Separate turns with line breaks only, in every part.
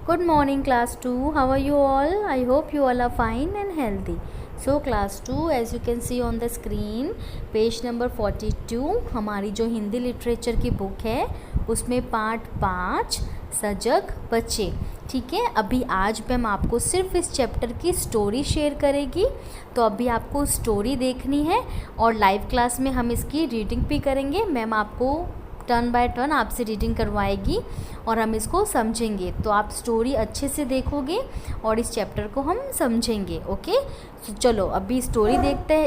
Good morning, class 2. How are you all? I hope you all are fine and healthy. So, class 2, as you can see on the screen, page number 42 हमारी जो Hindi literature की book है उसमें part 5 सजग बच्चे। ठीक है, अभी आज मैम आपको सिर्फ इस चैप्टर की स्टोरी शेयर करेगी, तो अभी आपको स्टोरी देखनी है और लाइव क्लास में हम इसकी रीडिंग भी करेंगे। मैम आपको टर्न बाय टर्न आपसे रीडिंग करवाएगी और हम इसको समझेंगे, तो आप स्टोरी अच्छे से देखोगे और इस चैप्टर को हम समझेंगे। ओके, तो चलो अभी स्टोरी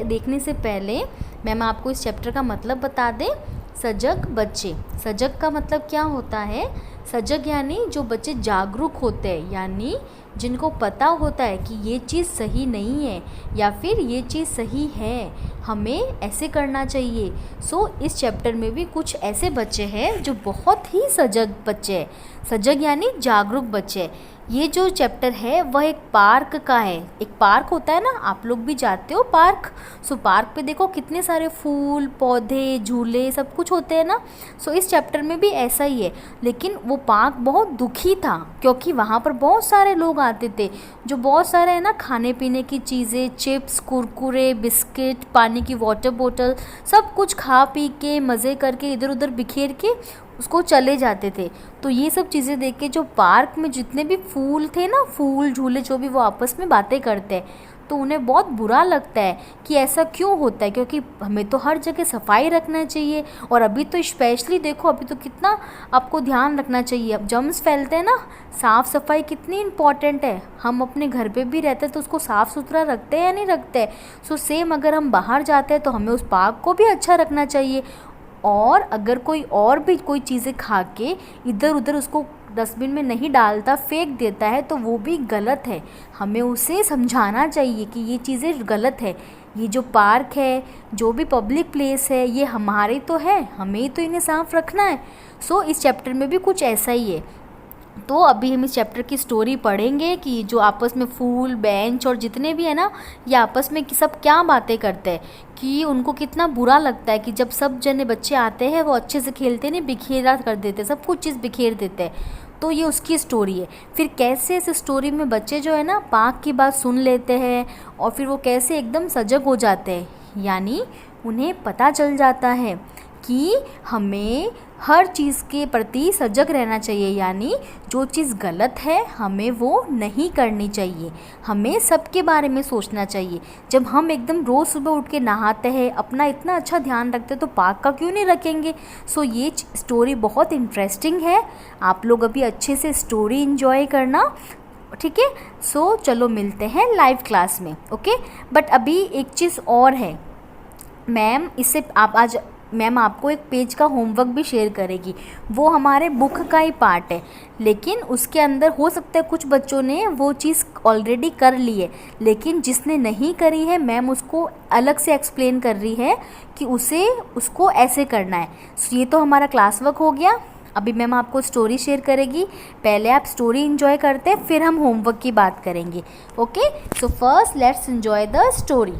देखने से पहले मैम आपको इस चैप्टर का मतलब बता दें। सजग बच्चे, सजग का मतलब क्या होता है? सजग यानी जो बच्चे जागरूक होते हैं, यानी जिनको पता होता है कि ये चीज़ सही नहीं है या फिर ये चीज़ सही है, हमें ऐसे करना चाहिए। इस चैप्टर में भी कुछ ऐसे बच्चे हैं जो बहुत ही सजग बच्चे हैं। सजग यानी जागरूक बच्चे। ये जो चैप्टर है वह एक पार्क का है। एक पार्क होता है ना, आप लोग भी जाते हो पार्क। पार्क पे देखो कितने सारे फूल पौधे झूले सब कुछ होते हैं ना। इस चैप्टर में भी ऐसा ही है, लेकिन वो पार्क बहुत दुखी था क्योंकि वहाँ पर बहुत सारे लोग आते थे जो बहुत सारे है ना खाने पीने की चीज़ें, चिप्स, कुरकुरे, बिस्किट, पानी की वाटर बोतल, सब कुछ खा पी के मज़े करके इधर उधर बिखेर के उसको चले जाते थे। तो ये सब चीज़ें देख के जो पार्क में जितने भी फूल थे ना, फूल झूले जो भी, वो आपस में बातें करते हैं, तो उन्हें बहुत बुरा लगता है कि ऐसा क्यों होता है, क्योंकि हमें तो हर जगह सफाई रखना चाहिए। और अभी तो स्पेशली देखो, अभी तो कितना आपको ध्यान रखना चाहिए। अब जर्म्स फैलते हैं ना, साफ़ सफाई कितनी इम्पॉर्टेंट है। हम अपने घर पे भी रहते हैं तो उसको साफ़ सुथरा रखते हैं या नहीं रखते? सेम अगर हम बाहर जाते हैं तो हमें उस पार्क को भी अच्छा रखना चाहिए। और अगर कोई और भी कोई चीज़ें खा के इधर उधर उसको डस्टबिन में नहीं डालता, फेंक देता है, तो वो भी गलत है। हमें उसे समझाना चाहिए कि ये चीज़ें गलत है। ये जो पार्क है, जो भी पब्लिक प्लेस है, ये हमारे तो है, हमें ही तो इन्हें साफ रखना है। इस चैप्टर में भी कुछ ऐसा ही है। तो अभी हम इस चैप्टर की स्टोरी पढ़ेंगे कि जो आपस में फूल, बेंच और जितने भी है ना, ये आपस में सब क्या बातें करते हैं, कि उनको कितना बुरा लगता है कि जब सब जने बच्चे आते हैं वो अच्छे से खेलते नहीं, बिखेरा कर देते, सब कुछ चीज़ बिखेर देते हैं। तो ये उसकी स्टोरी है। फिर कैसे इस स्टोरी में बच्चे जो है ना पार्क की बात सुन लेते हैं और फिर वो कैसे एकदम सजग हो जाते हैं, यानी उन्हें पता चल जाता है कि हमें हर चीज़ के प्रति सजग रहना चाहिए, यानी जो चीज़ गलत है हमें वो नहीं करनी चाहिए। हमें सबके बारे में सोचना चाहिए। जब हम एकदम रोज़ सुबह उठ के नहाते हैं, अपना इतना अच्छा ध्यान रखते हैं, तो पार्क का क्यों नहीं रखेंगे? ये स्टोरी बहुत इंटरेस्टिंग है। आप लोग अभी अच्छे से स्टोरी एंजॉय करना, ठीक है? चलो मिलते हैं लाइव क्लास में। ओके, बट अभी एक चीज़ और है मैम, इससे आप आज मैम आपको एक पेज का होमवर्क भी शेयर करेगी। वो हमारे बुक का ही पार्ट है, लेकिन उसके अंदर हो सकता है कुछ बच्चों ने वो चीज़ ऑलरेडी कर ली है, लेकिन जिसने नहीं करी है मैम उसको अलग से एक्सप्लेन कर रही है कि उसको ऐसे करना है। ये तो हमारा क्लास वर्क हो गया। अभी मैम आपको स्टोरी शेयर करेगी। पहले आप स्टोरी एंजॉय करते हैं, फिर हम होमवर्क की बात करेंगे। Okay, first let's enjoy the story.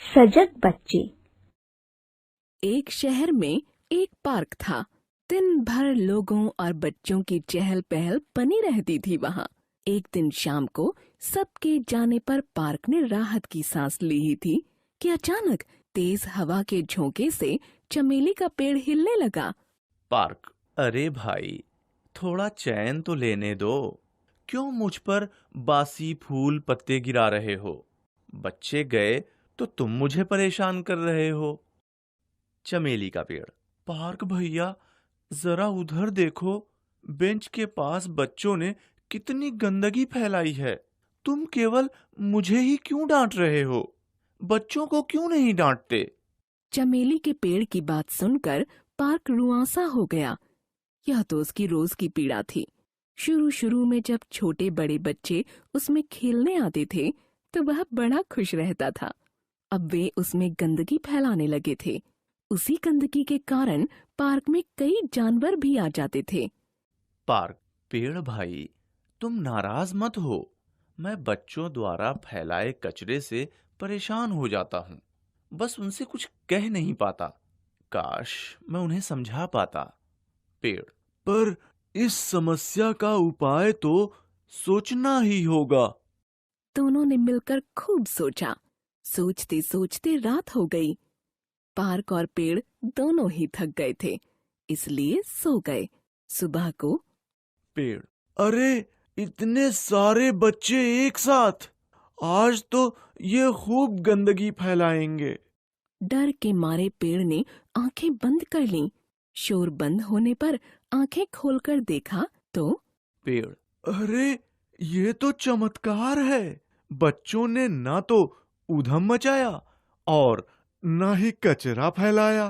सजग बच्चे।
एक शहर में एक पार्क था। दिन भर लोगों और बच्चों की चहल पहल बनी रहती थी वहाँ। एक दिन शाम को सबके जाने पर पार्क ने राहत की सांस ली ही थी कि अचानक तेज हवा के झोंके से चमेली का पेड़ हिलने लगा।
पार्क, अरे भाई, थोड़ा चैन तो लेने दो। क्यों मुझ पर बासी फूल पत्ते गिरा रहे हो? बच्चे गए तो तुम मुझे परेशान कर रहे हो। चमेली का पेड़, पार्क भैया, जरा उधर देखो। बेंच के पास बच्चों ने कितनी गंदगी फैलाई है। तुम केवल मुझे ही क्यों डांट रहे हो? बच्चों को क्यों नहीं डांटते?
चमेली के पेड़ की बात सुनकर पार्क रुआंसा हो गया। यह तो उसकी रोज की पीड़ा थी। शुरू शुरू में जब छोटे बड़े बच्चे उसमें खेलने आते थे तो वह बड़ा खुश रहता था। अब वे उसमें गंदगी फैलाने लगे थे। उसी गंदगी के कारण पार्क में कई जानवर भी आ जाते थे।
पार्क, पेड़ भाई, तुम नाराज मत हो। मैं बच्चों द्वारा फैलाए कचरे से परेशान हो जाता हूँ। बस उनसे कुछ कह नहीं पाता। काश मैं उन्हें समझा पाता। पेड़, पर इस समस्या का उपाय तो सोचना ही होगा।
दोनों ने मिलकर खूब सोचा। सोचते सोचते रात हो गई। पार्क और पेड़ दोनों ही थक गए थे, इसलिए सो गए। सुबह को
पेड़, अरे इतने सारे बच्चे एक साथ, आज तो ये खूब गंदगी फैलाएंगे।
डर के मारे पेड़ ने आंखें बंद कर लीं। शोर बंद होने पर आंखें खोलकर देखा तो
पेड़, अरे ये तो चमत्कार है। बच्चों ने ना तो ऊधम मचाया और ना ही कचरा फैलाया।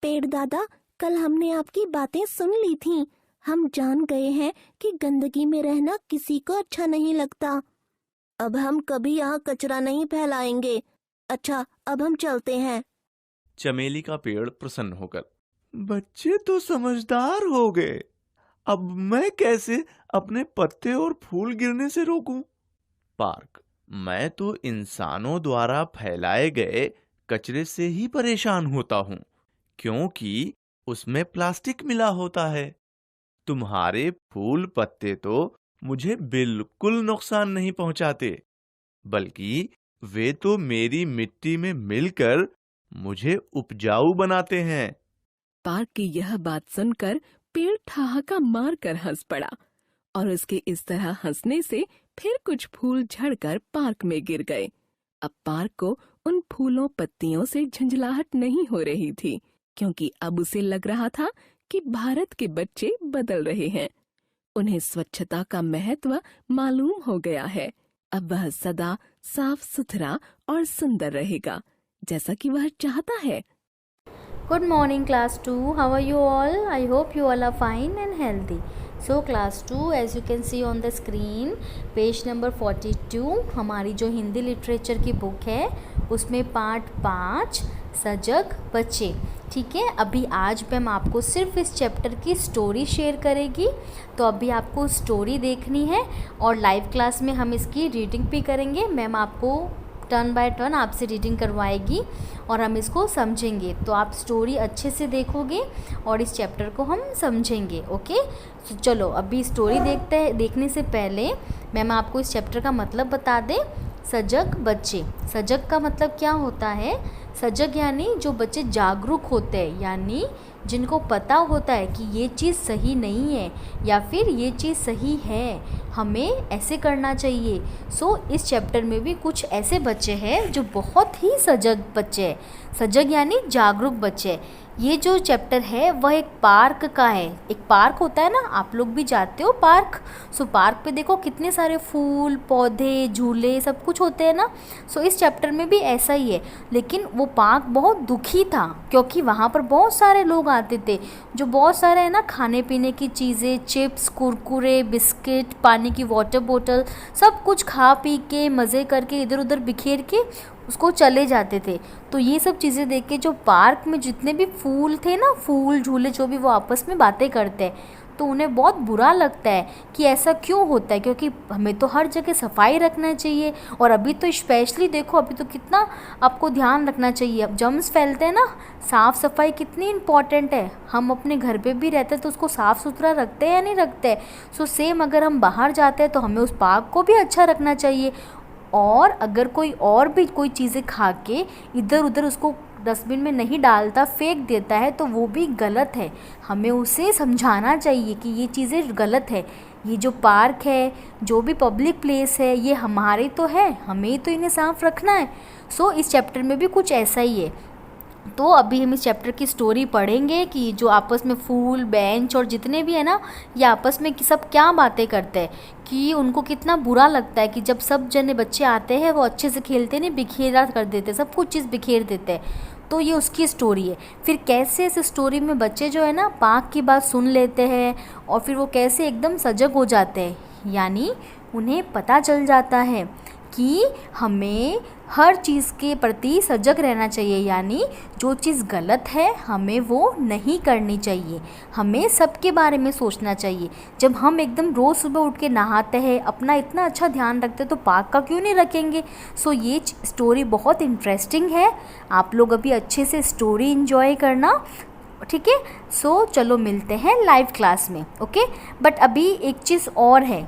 पेड़ दादा, कल हमने आपकी बातें सुन ली थीं। हम जान गए हैं कि गंदगी में रहना किसी को अच्छा नहीं लगता। अब हम कभी यहाँ कचरा नहीं फैलाएंगे। अच्छा, अब हम चलते हैं।
चमेली का पेड़ प्रसन्न होकर, बच्चे तो समझदार हो गए। अब मैं कैसे अपने पत्ते और फूल गिरने से रोकूं? पार्क, मैं तो इंसानों द्वारा फैलाए गए कचरे से ही परेशान होता हूँ, क्योंकि उसमें प्लास्टिक मिला होता है। तुम्हारे फूल पत्ते तो मुझे बिल्कुल नुकसान नहीं पहुंचाते, बल्कि वे तो मेरी मिट्टी में मिलकर मुझे उपजाऊ बनाते हैं।
पार्क की यह बात सुनकर पेड़ ठहाका मारकर हंस पड़ा और उसके इस तरह हंसने से फिर कुछ फूल झड़कर पार्क में गिर गए। अब पार्क को उन फूलों पत्तियों से झंझलाहट नहीं हो रही थी, क्योंकि अब उसे लग रहा था कि भारत के बच्चे बदल रहे हैं। उन्हें स्वच्छता का महत्व मालूम हो गया है। अब वह सदा साफ सुथरा और सुंदर रहेगा, जैसा कि वह चाहता है।
Good morning class 2, how are you all? I hope you all are fine and healthy. So class 2, as you can see on the screen, page number 42 हमारी जो हिंदी लिटरेचर की बुक है उसमें पार्ट 5 सजग बच्चे। ठीक है, अभी आज मैम आपको सिर्फ इस चैप्टर की स्टोरी शेयर करेगी, तो अभी आपको स्टोरी देखनी है और लाइव क्लास में हम इसकी रीडिंग भी करेंगे। मैम आपको टर्न बाय टर्न आपसे रीडिंग करवाएगी और हम इसको समझेंगे। तो आप स्टोरी अच्छे से देखोगे और इस चैप्टर को हम समझेंगे। ओके, तो चलो अभी स्टोरी देखने से पहले मैम आपको इस चैप्टर का मतलब बता दें। सजग बच्चे, सजग का मतलब क्या होता है? सजग यानी जो बच्चे जागरूक होते हैं, यानी जिनको पता होता है कि ये चीज़ सही नहीं है या फिर ये चीज़ सही है, हमें ऐसे करना चाहिए। सो इस चैप्टर में भी कुछ ऐसे बच्चे हैं जो बहुत ही सजग बच्चे हैं। सजग यानी जागरूक बच्चे। ये जो चैप्टर है वह एक पार्क का है। एक पार्क होता है ना, आप लोग भी जाते हो पार्क। सो पार्क पे देखो कितने सारे फूल पौधे झूले सब कुछ होते हैं ना। सो इस चैप्टर में भी ऐसा ही है, लेकिन वो पार्क बहुत दुखी था क्योंकि वहाँ पर बहुत सारे लोग आते थे जो बहुत सारे है ना खाने पीने की चीज़ें, चिप्स, कुरकुरे, बिस्किट, पानी की वाटर बोतल, सब कुछ खा पी के मज़े करके इधर उधर बिखेर के उसको चले जाते थे। तो ये सब चीज़ें देख के जो पार्क में जितने भी फूल थे ना, फूल झूले जो भी, वो आपस में बातें करते हैं, तो उन्हें बहुत बुरा लगता है कि ऐसा क्यों होता है, क्योंकि हमें तो हर जगह सफाई रखना चाहिए। और अभी तो स्पेशली देखो, अभी तो कितना आपको ध्यान रखना चाहिए। अब जर्म्स फैलते हैं ना, साफ़ सफाई कितनी इम्पॉर्टेंट है। हम अपने घर पे भी रहते हैं तो उसको साफ़ सुथरा रखते हैं या नहीं रखते। सो सेम अगर हम बाहर जाते हैं तो हमें उस पार्क को भी अच्छा रखना चाहिए। और अगर कोई और भी कोई चीज़ें खा के इधर उधर उसको डस्टबिन में नहीं डालता, फेंक देता है, तो वो भी गलत है। हमें उसे समझाना चाहिए कि ये चीज़ें गलत है। ये जो पार्क है, जो भी पब्लिक प्लेस है, ये हमारे तो है, हमें तो इन्हें साफ रखना है। सो इस चैप्टर में भी कुछ ऐसा ही है। तो अभी हम इस चैप्टर की स्टोरी पढ़ेंगे कि जो आपस में फूल, बेंच और जितने भी है ना, ये आपस में सब क्या बातें करते हैं, कि उनको कितना बुरा लगता है कि जब सब जने बच्चे आते हैं वो अच्छे से खेलते नहीं, बिखेरा कर देते, सब कुछ चीज़ बिखेर देते हैं। तो ये उसकी स्टोरी है। फिर कैसे इस स्टोरी में बच्चे जो है ना पार्क की बात सुन लेते हैं और फिर वो कैसे एकदम सजग हो जाते हैं, यानी उन्हें पता चल जाता है कि हमें हर चीज़ के प्रति सजग रहना चाहिए, यानी जो चीज़ गलत है हमें वो नहीं करनी चाहिए, हमें सबके बारे में सोचना चाहिए। जब हम एकदम रोज़ सुबह उठ के नहाते हैं, अपना इतना अच्छा ध्यान रखते हैं, तो पार्क का क्यों नहीं रखेंगे। सो ये स्टोरी बहुत इंटरेस्टिंग है। आप लोग अभी अच्छे से स्टोरी एंजॉय करना ठीक है। सो चलो मिलते हैं लाइव क्लास में, ओके। बट अभी एक चीज़ और है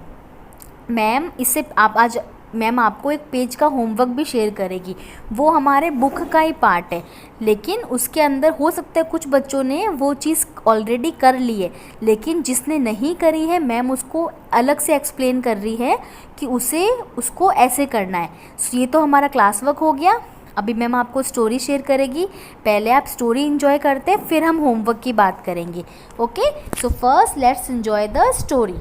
मैम, इससे आप आज मैम आपको एक पेज का होमवर्क भी शेयर करेगी, वो हमारे बुक का ही पार्ट है, लेकिन उसके अंदर हो सकता है कुछ बच्चों ने वो चीज़ ऑलरेडी कर ली है, लेकिन जिसने नहीं करी है मैम उसको अलग से एक्सप्लेन कर रही है कि उसको ऐसे करना है। So, ये तो हमारा क्लास वर्क हो गया। अभी मैम आपको स्टोरी शेयर करेगी, पहले आप स्टोरी एंजॉय करते हैं, फिर हम होमवर्क की बात करेंगे, okay. So first let's enjoy the story.